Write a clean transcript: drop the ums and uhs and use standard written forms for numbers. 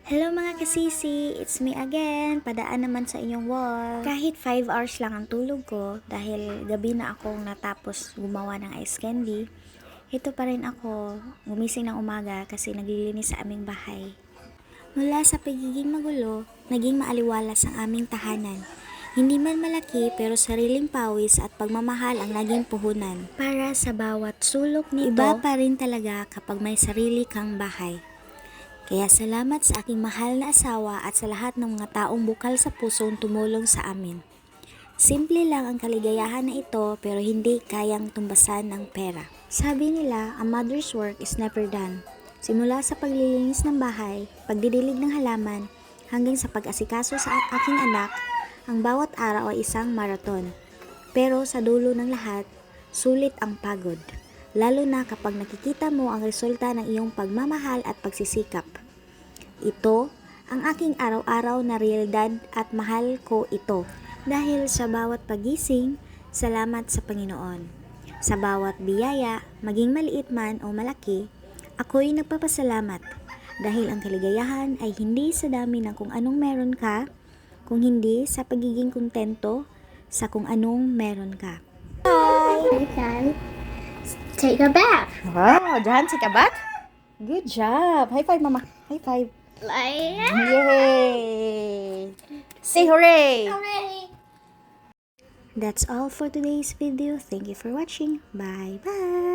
Hello mga kasisi, it's me again, padaan naman sa inyong wall. Kahit 5 hours lang ang tulog ko, dahil gabi na akong natapos gumawa ng ice candy, ito pa rin ako, gumising ng umaga kasi naglilinis sa aming bahay. Mula sa pagiging magulo, naging maaliwalas ang aming tahanan. Hindi man malaki pero sariling pawis at pagmamahal ang naging puhunan. Para sa bawat sulok nito, iba pa rin talaga kapag may sarili kang bahay. Kaya salamat sa aking mahal na asawa at sa lahat ng mga taong bukal sa pusong tumulong sa amin. Simple lang ang kaligayahan na ito pero hindi kayang tumbasan ng pera. Sabi nila, a mother's work is never done. Simula sa paglilinis ng bahay, pagdidilig ng halaman, hanggang sa pag-asikaso sa aking anak, ang bawat araw ay isang marathon. Pero sa dulo ng lahat, sulit ang pagod. Lalo na kapag nakikita mo ang resulta ng iyong pagmamahal at pagsisikap. Ito ang aking araw-araw na realidad at mahal ko ito. Dahil sa bawat pagising, salamat sa Panginoon. Sa bawat biyaya, maging maliit man o malaki, ako'y nagpapasalamat. Dahil ang kaligayahan ay hindi sa dami ng kung anong meron ka, kung hindi sa pagiging kontento sa kung anong meron ka. You can take a bath. Wow, Jahan, take a bath? Good job. High five, Mama. High five. Like, Yay! Say hooray! hooray! That's all for today's video. Thank you for watching. Bye-bye!